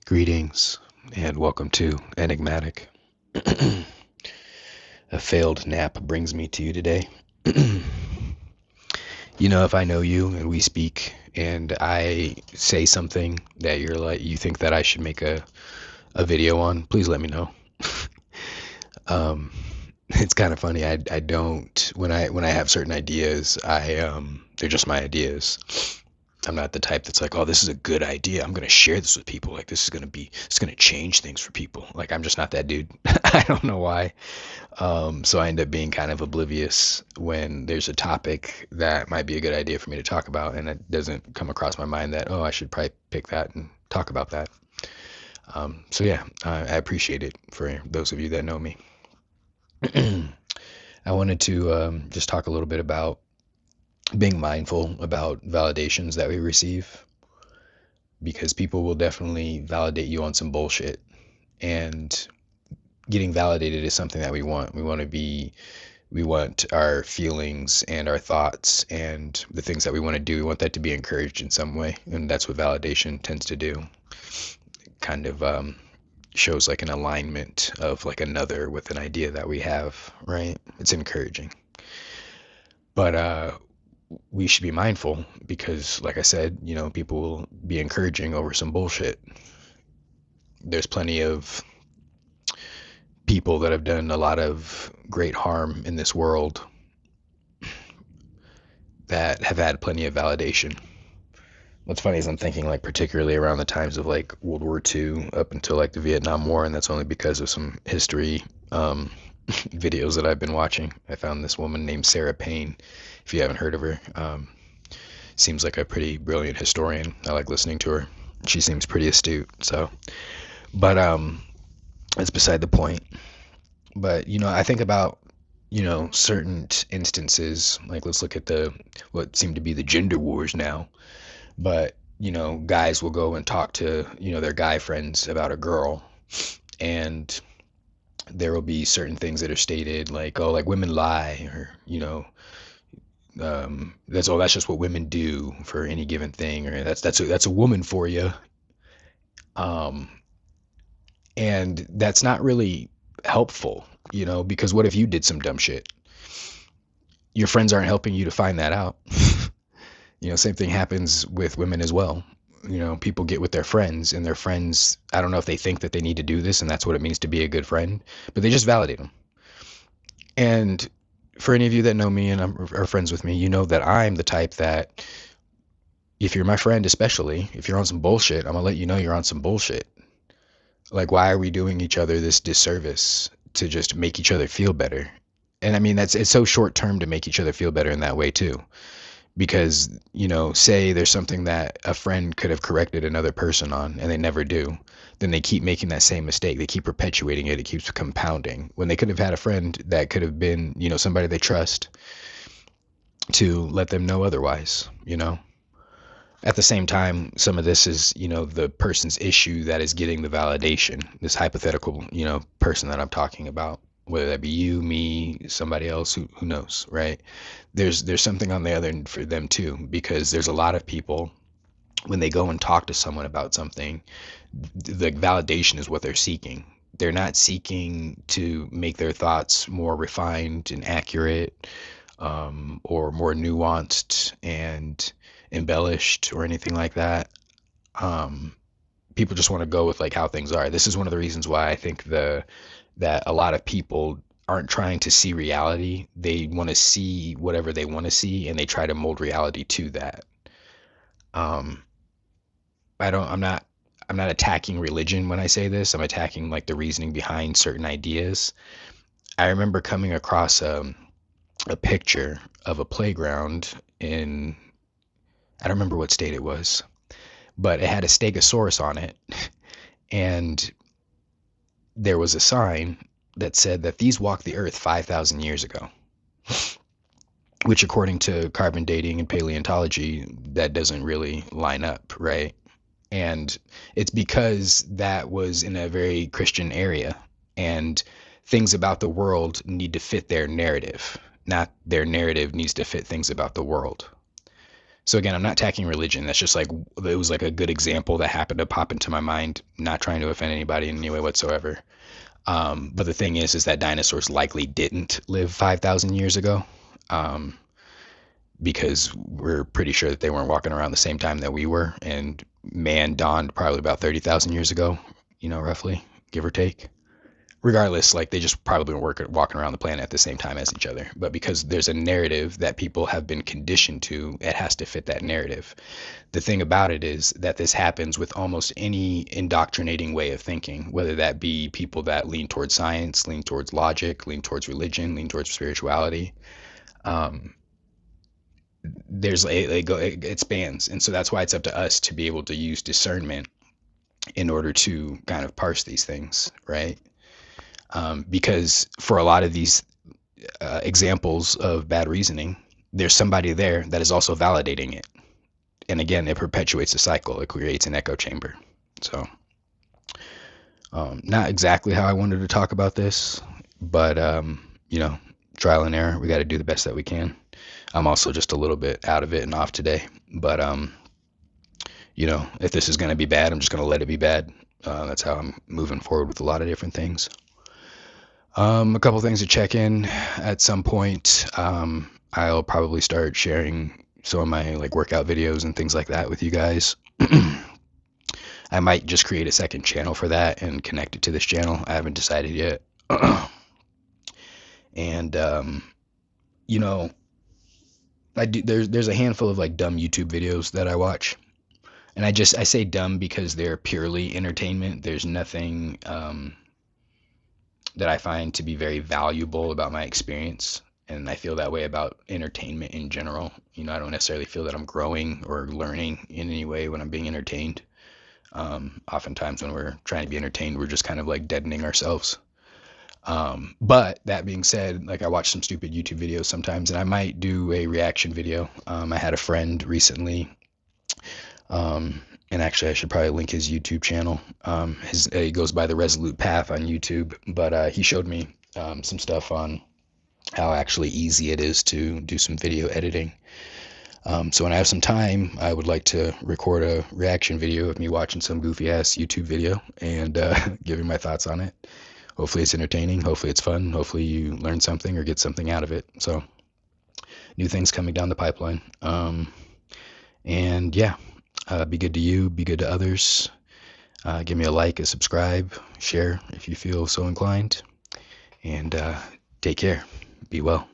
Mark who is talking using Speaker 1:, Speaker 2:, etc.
Speaker 1: Greetings and welcome to Enigmatic. A failed nap brings me to you today. If I know you and we speak and I say something that you think that I should make a video on, please let me know. um, it's kind of funny. I don't when I have certain ideas, they're just my ideas. I'm not the type that's like, oh, this is a good idea, I'm going to share this with people. Like, it's going to change things for people. Like, I'm just not that dude. I don't know why. So I end up being kind of oblivious when there's a topic that might be a good idea for me to talk about, and it doesn't come across my mind that, oh, I should probably pick that and talk about that. So yeah, I appreciate it for those of you that know me. I wanted to just talk a little bit about being mindful about validations that we receive, because people will definitely validate you on some bullshit. And getting validated is something that we want. We want our feelings and our thoughts and the things that we want to do. We want that to be encouraged in some way. And that's what validation tends to do. It kind of shows like an alignment of like another with an idea that we have, right? It's encouraging. But we should be mindful because, like I said, people will be encouraging over some bullshit. There's plenty of people that have done a lot of great harm in this world that have had plenty of validation. What's funny is I'm thinking like particularly around the times of like World War II up until like the Vietnam War, and that's only because of some history videos that I've been watching. I found this woman named Sarah Payne. If you haven't heard of her, seems like a pretty brilliant historian. I like listening to her. She seems pretty astute. So, but that's beside the point. But I think about certain instances. Like, let's look at the what seem to be the gender wars now. But guys will go and talk to their guy friends about a girl, and there will be certain things that are stated like, oh, like women lie, or that's just what women do for any given thing, or that's a woman for you. um and that's not really helpful, because what if you did some dumb shit? Your friends aren't helping you to find that out. Same thing happens with women as well. People get with their friends, and their friends, I don't know if they think that they need to do this and that's what it means to be a good friend, but they just validate them. And for any of you that know me and are friends with me, you know that I'm the type that, if you're my friend, especially if you're on some bullshit, I'm gonna let you know you're on some bullshit. Like, why are we doing each other this disservice to just make each other feel better? And I mean, it's so short term to make each other feel better in that way too. Because, say there's something that a friend could have corrected another person on and they never do, then they keep making that same mistake. They keep perpetuating it. It keeps compounding when they could have had a friend that could have been, somebody they trust to let them know otherwise. At the same time, some of this is, the person's issue that is getting the validation, this hypothetical, person that I'm talking about, whether that be you, me, somebody else, who knows, right? There's something on the other end for them too, because there's a lot of people, when they go and talk to someone about something, the validation is what they're seeking. They're not seeking to make their thoughts more refined and accurate, or more nuanced and embellished or anything like that. People just want to go with like how things are. This is one of the reasons why I think that a lot of people aren't trying to see reality. They want to see whatever they want to see, and they try to mold reality to that. Um, I don't. I'm not attacking religion when I say this. I'm attacking like the reasoning behind certain ideas. I remember coming across a picture of a playground in, I don't remember what state it was, but it had a stegosaurus on it, and there was a sign that said that these walked the earth 5,000 years ago, which according to carbon dating and paleontology, that doesn't really line up, right? And it's because that was in a very Christian area, and things about the world need to fit their narrative, not their narrative needs to fit things about the world. So again, I'm not attacking religion. That's just like, it was like a good example that happened to pop into my mind. Not trying to offend anybody in any way whatsoever. But the thing is that dinosaurs likely didn't live 5,000 years ago, um, because we're pretty sure that they weren't walking around the same time that we were, and man dawned probably about 30,000 years ago, roughly, give or take. Regardless, like they just probably weren't walking around the planet at the same time as each other. But because there's a narrative that people have been conditioned to, it has to fit that narrative. The thing about it is that this happens with almost any indoctrinating way of thinking, whether that be people that lean towards science, lean towards logic, lean towards religion, lean towards spirituality. Um, it spans, and so that's why it's up to us to be able to use discernment in order to kind of parse these things, right? Because for a lot of these examples of bad reasoning, there's somebody there that is also validating it. And again, it perpetuates a cycle. It creates an echo chamber. So, not exactly how I wanted to talk about this, but, trial and error. We got to do the best that we can. I'm also just a little bit out of it and off today. But, if this is going to be bad, I'm just going to let it be bad. That's how I'm moving forward with a lot of different things. A couple things to check in at some point. I'll probably start sharing some of my like workout videos and things like that with you guys. I might just create a second channel for that and connect it to this channel. I haven't decided yet. And there's a handful of like dumb YouTube videos that I watch. And I say dumb because they're purely entertainment. There's nothing that I find to be very valuable about my experience. And I feel that way about entertainment in general. I don't necessarily feel that I'm growing or learning in any way when I'm being entertained. Oftentimes when we're trying to be entertained, we're just kind of like deadening ourselves. But that being said, like I watch some stupid YouTube videos sometimes, and I might do a reaction video. I had a friend recently, and actually I should probably link his YouTube channel. He goes by The Resolute Path on YouTube, but he showed me some stuff on how actually easy it is to do some video editing. So when I have some time, I would like to record a reaction video of me watching some goofy ass YouTube video and giving my thoughts on it. Hopefully it's entertaining. Hopefully it's fun. Hopefully you learn something or get something out of it. So new things coming down the pipeline. And yeah, be good to you. Be good to others. Give me a like, a subscribe, share if you feel so inclined. And take care. Be well.